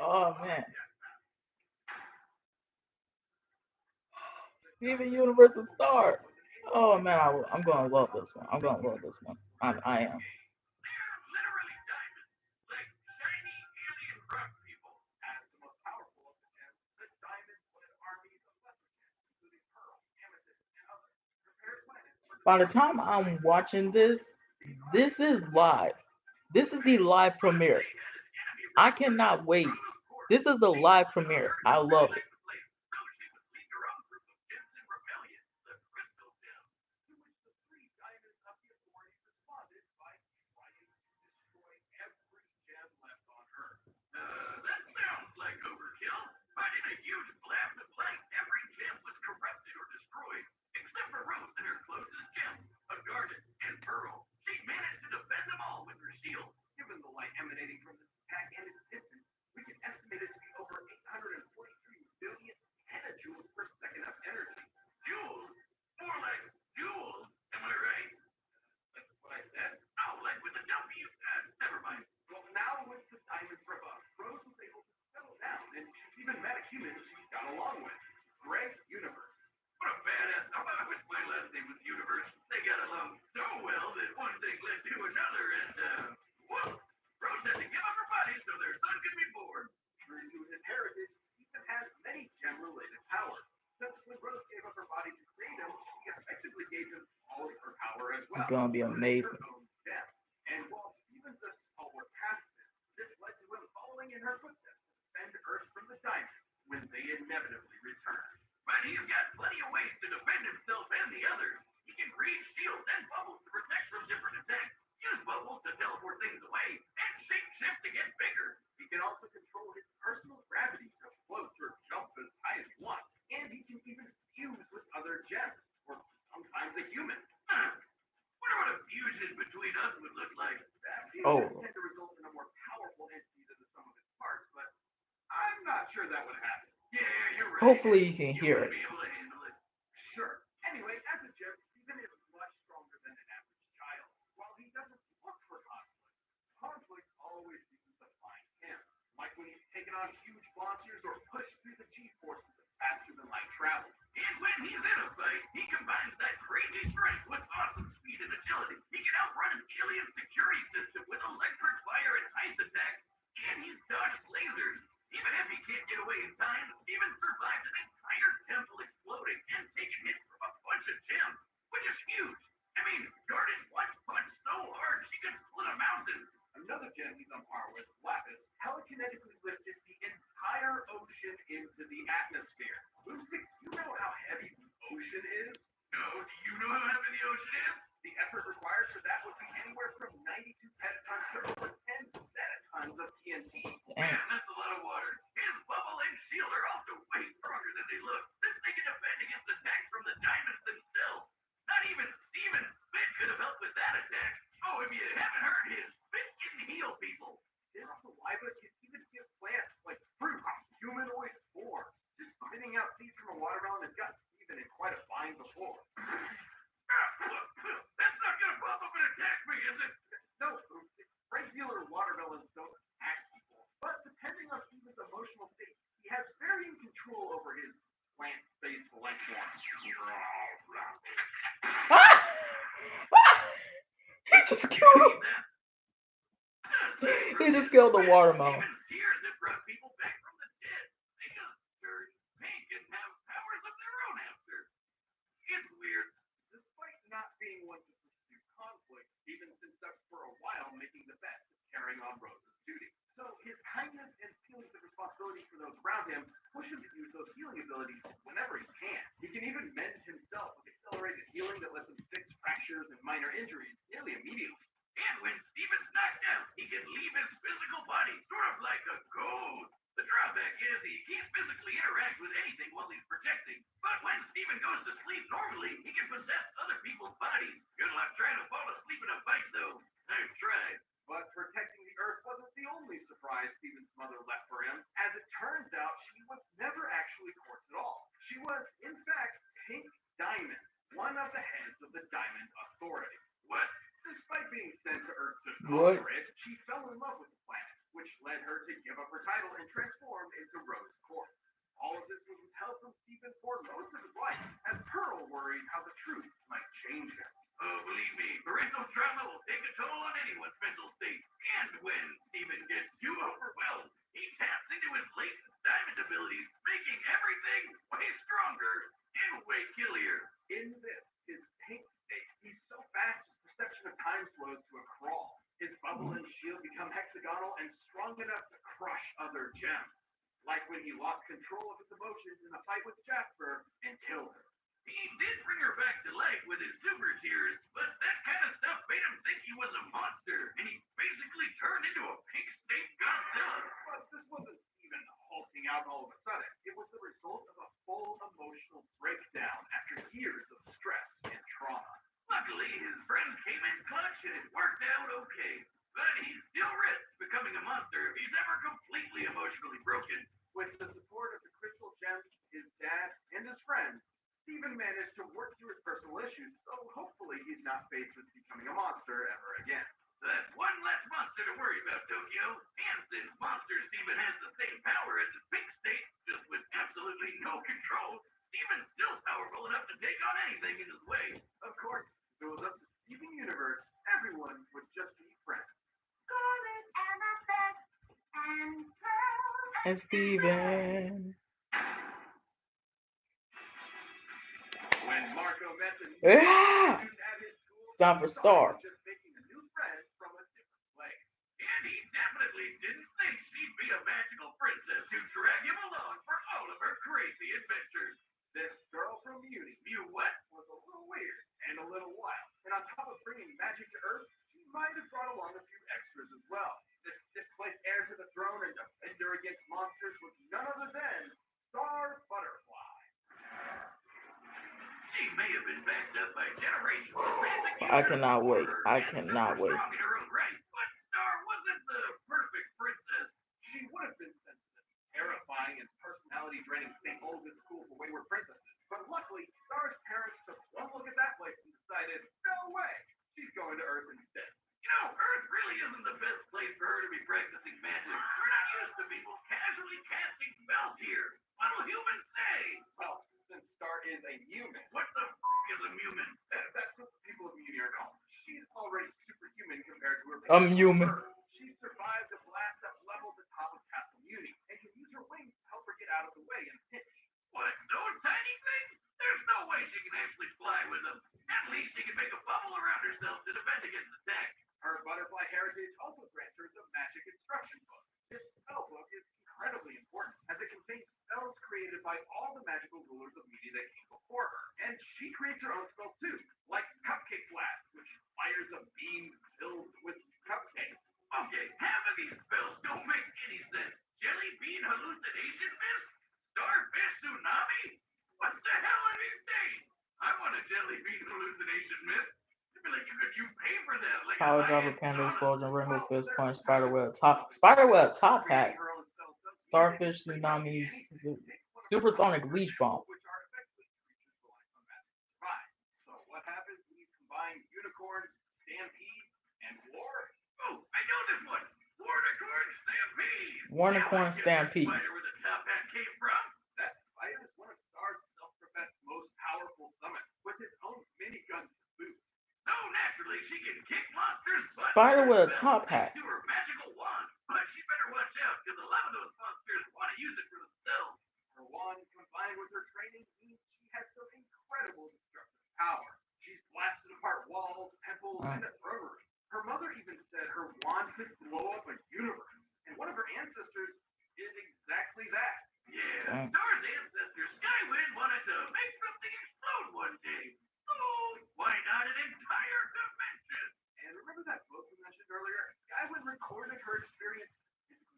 Oh man, Steven Universe star. Oh man, I'm gonna love this one. I'm gonna love this one. I am. By the time I'm watching this, this is live. This is the live premiere. I cannot wait. This is the live premiere. I love it. It's gonna be amazing. Oh, hopefully you can hear it. Damn. Ah! Ah! He just killed. He just killed the watermelon. What? strong enough to crush other gems, like when he lost control of his emotions in a fight with Jasper and killed her. He did bring her back to life with his super tears, but that kind of stuff made him think he was a monster, and he basically turned into a pink snake Godzilla. But this wasn't even hulking out all of a sudden. It was the result of a full emotional breakdown after years of stress and trauma. Luckily, his friends came in clutch and it worked out okay. But he still risks becoming a monster if he's ever completely emotionally broken. With the support of the Crystal Gems, his dad, and his friends, Steven managed to work through his personal issues, so hopefully he's not faced with becoming a monster ever again. That's one less monster to worry about, Tokyo. And since Monster Steven has the same power as his pink state, just with absolutely no control, Steven's still powerful enough to take on anything in his way. Of course, if it was up to Steven Universe, everyone would just be friends. And Steven. When Marco met the new Yeah! student at his school, It's time for Star. he was just making a new friend from a different place. And he definitely didn't think she'd be a magical princess who'd drag him along for all of her crazy adventures. This girl from Uni, Mew what, was a little weird and a little wild. And on top of bringing magic to Earth, she might have brought along a few extras as well. This displaced heir to the throne and defender against monsters was none other than Star Butterfly. She may have been backed up by generations of magic. I cannot wait. I cannot wait. Strong in her own right, but Star wasn't the perfect princess. She would have been sensitive, terrifying, and personality-draining St. Olga's School for Wayward Princesses. But luckily, Star's parents took one look at that place and decided, no way, she's going to Earth instead. You know, Earth really isn't the best place for her to be practicing magic. We're not used to people casually casting spells here. What'll humans say? Well, since Star is a human. What the is a human? That's what the people of Muni are called. She's already superhuman compared to her parents. Human. She survived a blast that leveled the top of Castle Muni and can use her wings to help her get out of the way in a pinch. What, those tiny things? There's no way she can actually fly with them. At least she can make a bubble around herself to defend against attack. Her butterfly heritage also grants her the magic instruction book. This spell book is incredibly important, as it contains spells created by all the magical rulers of Muni that came before her. And she creates her own spells too, like Cupcake Blast, which fires a beam filled with cupcakes. Okay, half of these spells don't make any sense. Jelly Bean Hallucination Mist? Starfish Tsunami? What the hell are these things? I want a Jelly Bean Hallucination Mist. I feel like you pay for that. Like Power Driver, Panda Explosion, Rainbow Fist Punch, Spiderweb Top Hat, Starfish, Tsunamis, Supersonic Leash Bomb. So what happens when you combine unicorns, stampedes, and war? Oh, I know this one. Warnicorn Stampede. Warnicorn Stampede. Spider where the top hat came from. That spider is one of Star's self-professed most powerful summons, with his own minigun to boot. So naturally, she can kick monsters' butts. Spider with a top hat. To her magical wand, but she better watch out because a lot of those monsters want to use it for themselves. Her wand, combined with her training, means she has some incredible destructive power. She's blasted apart walls, temples, and a throne room. Her mother even said her wand could blow up a universe, and one of her ancestors did exactly that. Yeah, Star's ancestor Skywind wanted to make something explode one day. So why not an entire dimension? And remember that book we mentioned earlier? Skywind recorded her experience,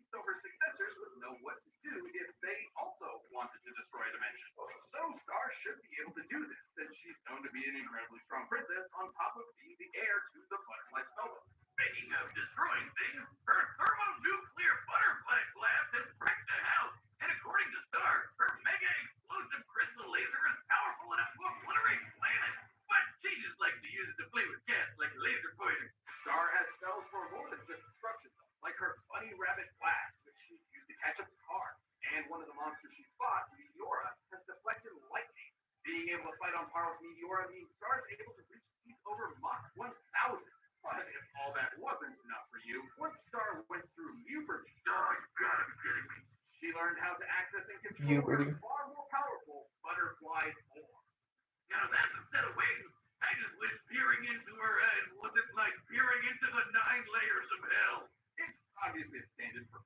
so her successors would know what to do if they also wanted to destroy a dimension. So Star should be able to do this, since she's known to be an incredibly strong princess, on top of being the heir to the butterfly spellbook. Speaking of destroying things, her thermonuclear butterfly blast has wrecked the house, and according to Star, her mega explosive crystal laser is powerful enough to obliterate planets. But she just likes to use it to play with cats like a laser pointer. Star has spells for more than just destruction, like her bunny rabbit blast, which she used to catch up a car. And one of the monsters she fought, Meteora, has deflected lightning. Being able to fight on par with Meteora means Star is able to reach speeds over Mach 1000. But if all that wasn't enough for you, once Star went through puberty, she learned how to access and control her far more powerful butterfly form. Now that's a set of wings. I just wish peering into her eyes wasn't like peering into the 9 layers of hell. It's obviously a stand-in for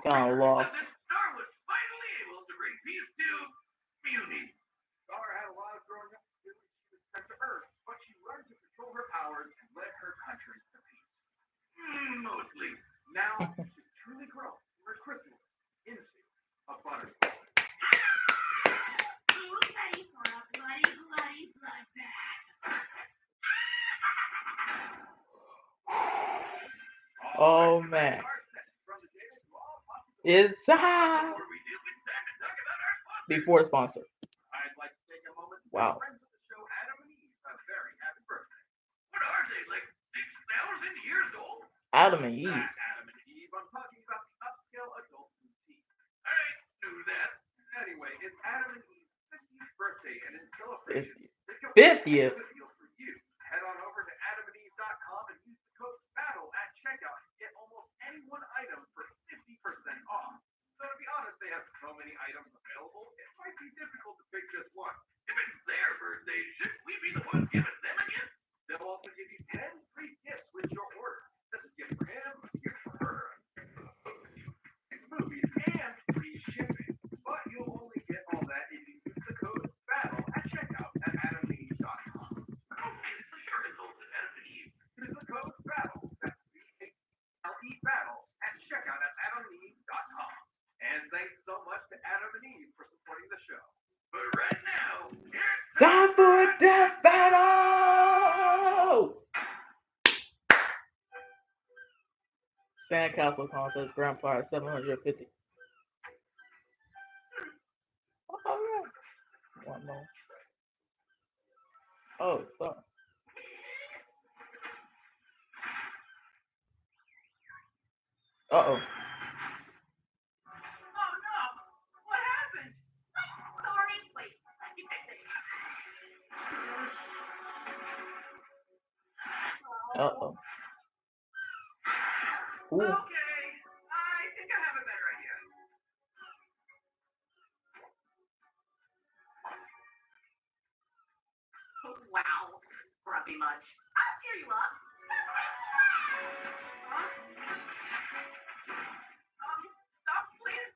kind of lost. Star was finally able to bring peace to Muni. Star had a lot of growing up to do when she was sent to Earth, but she learned to control her powers and led her country to peace. Mostly. Now she's truly grown from her chrysalis into a butterfly. Ready for a bloody bloodbath. Oh man. It's time. Before we do, it's time to talk about our sponsor. Before sponsor. I'd like to take a moment to Wow. wish friends of the show, Adam and Eve, a very happy birthday. What are they, like 6,000 years old? Adam and Eve. Not Adam and Eve. I'm talking about the upscale adult boutique. I knew that. Anyway, it's Adam and Eve's 50th birthday, and in celebration, they got 50th? a deal for you. Head on over to adamandeve.com and use the code BATTLE at checkout to get almost any one item for 50% off. So to be honest, they have so many items available, it might be difficult to pick just one. If it's their birthday, shouldn't we be the ones giving them a gift? They'll also give you 10 free gifts with your order. That's a gift for him, a gift for her, 6 movies, and free shipping. But you'll only get all that if you use the code BATTLE at checkout at adamandeve.com. Okay, so your result is Adam and Eve. Use the code BATTLE, that's BATTLE, BATTLE, at checkout at adamandeve.com. And thanks so much to Adam and Eve for supporting the show. But right now, it's Time for a death battle! Sandcastle contest grand prize 750. Alright. One more. Oh, stop. Uh-oh. Oh no! What happened? Sorry. Wait, let me fix it. Uh-oh. Ooh. Okay, I think I have a better idea. Wow. Grumpy much. I'll cheer you up. Huh? Stop, please.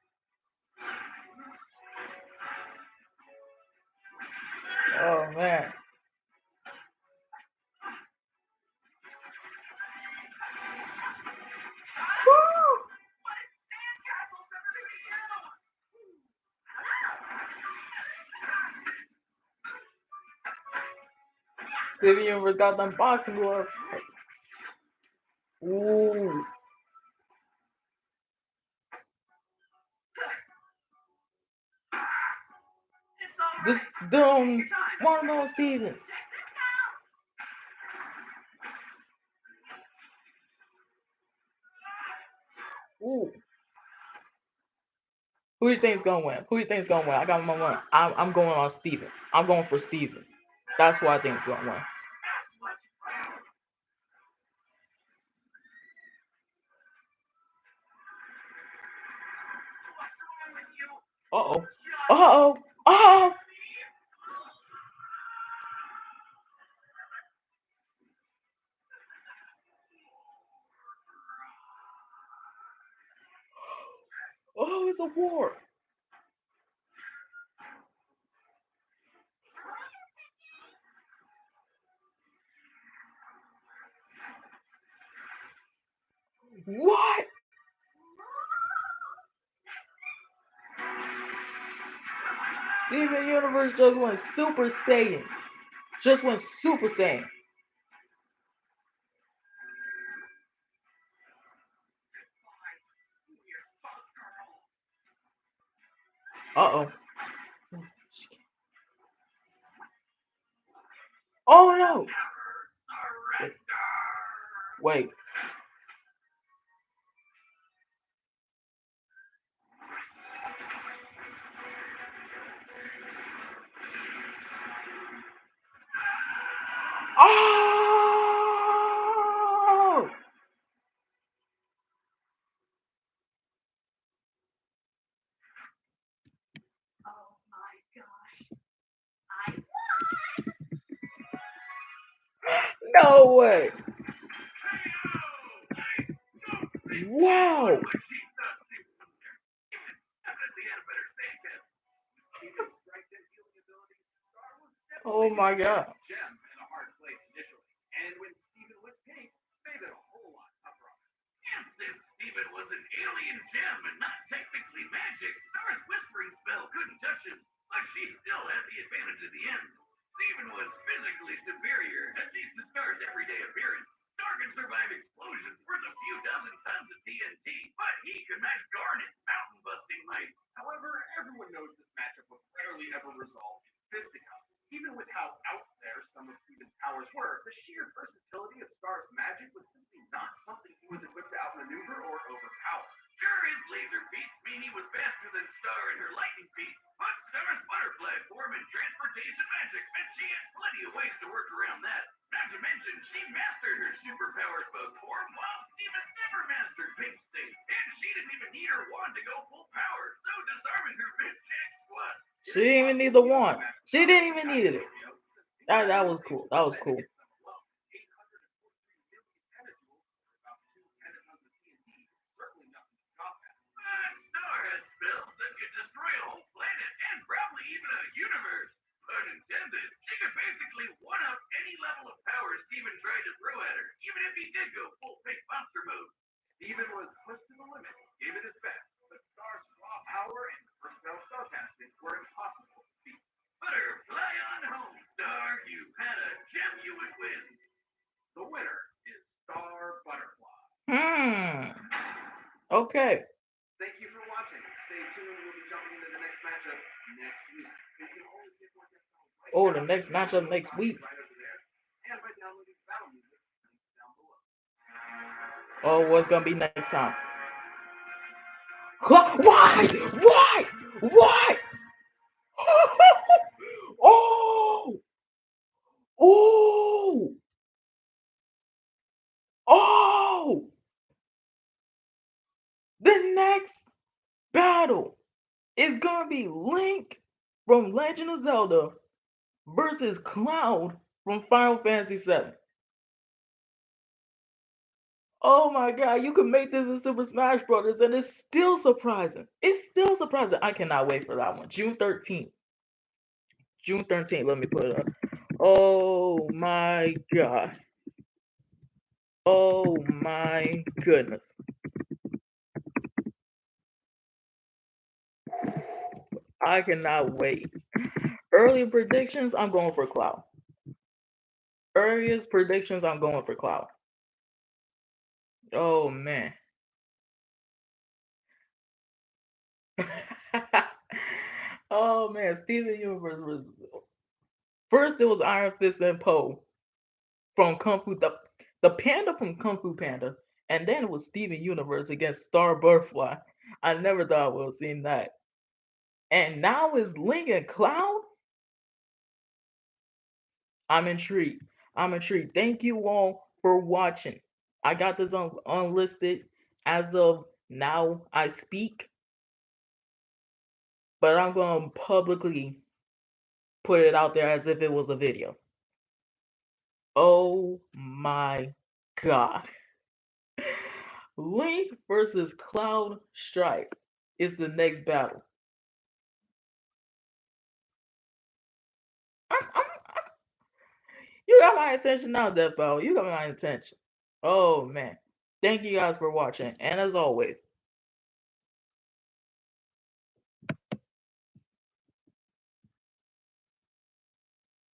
Oh man. But it's Sandcastle 752. Steven Universe got them boxing gloves. Ooh. It's all This right. dumb Your time. one of those Stevens. Check this out. Ooh. Who do you think's gonna win? Who do you think's gonna win? I got my one. I'm going on Steven. I'm going for Steven. That's who I think's gonna win. Uh-oh. Uh-oh. Uh-oh. Oh, it's a war. What? Steven Universe just went Super Saiyan. Just went Super Saiyan. Uh-oh. Oh no. Wait. Oh! Oh my gosh. I No way. Wow. better save him. Steven's strength and healing abilities, Star was Oh definitely my a god. gem in a hard place initially. And when Steven went pink, made it a whole lot tougher on him. And since Steven was an alien gem and not technically magic, Star's whispering spell couldn't touch him, but she still had the advantage at the end. Steven was physically superior, at least to Star's everyday appearance. Star can survive explosions worth a few dozen tons of TNT, but he can match Garnet's mountain-busting might. However, everyone knows this matchup would rarely ever resolve in fisticuffs. Even with how out there some of Steven's powers were, the sheer versatility of Star's magic was simply not something he was equipped to outmaneuver or overpower. Sure, his laser feats mean he was faster than Star in her lightning feats, but Star's butterfly form and transportation magic meant she had plenty of ways to work around that. Not to mention, she mastered her superpower bug form while Steven never mastered Pink State, and she didn't even need her wand to go full power, so disarming her meant jack squat. She didn't even need the wand. She didn't even need it. That was cool. That was cool. Star has spells that could destroy a whole planet and probably even a universe. Pun intended. She could basically one-up any level of power Steven tried to throw at her, even if he did go full fake monster mode. Steven was pushed to the limit, gave it his best, but Star's raw power and versatile spellcasting were impossible to beat. Butterfly on home, Star. You had a gem you would win. The winner is Star Butterfly. Okay. Thank you for watching. Stay tuned. We'll be jumping into the next matchup next week. You can always get more details right Oh, now the next matchup next week. right over there, and by downloading battle music down below. Oh, what's gonna be next time? Why? Why? Why? Oh! Oh! Oh! The next battle is gonna be Link from Legend of Zelda versus Cloud from Final Fantasy VII. Oh my god, you can make this in Super Smash Brothers, and it's still surprising. It's still surprising. I cannot wait for that one. June 13th. June 13th, let me put it up. Oh my god. Oh my goodness. I cannot wait. Early predictions, I'm going for Cloud. Earliest predictions, I'm going for Cloud. Oh man. Oh man, Steven Universe was first it was Iron Fist and Poe from Kung Fu, the panda from Kung Fu Panda, and then it was Steven Universe against Star Butterfly. I never thought we would see that. And now it's Link and Cloud. I'm intrigued. I'm intrigued. Thank you all for watching. I got this unlisted as of now I speak, but I'm going to publicly put it out there as if it was a video. Oh my god. Link versus Cloud Strife is the next battle. You got my attention now, Death Battle. You got my attention. Oh man. Thank you guys for watching. And as always,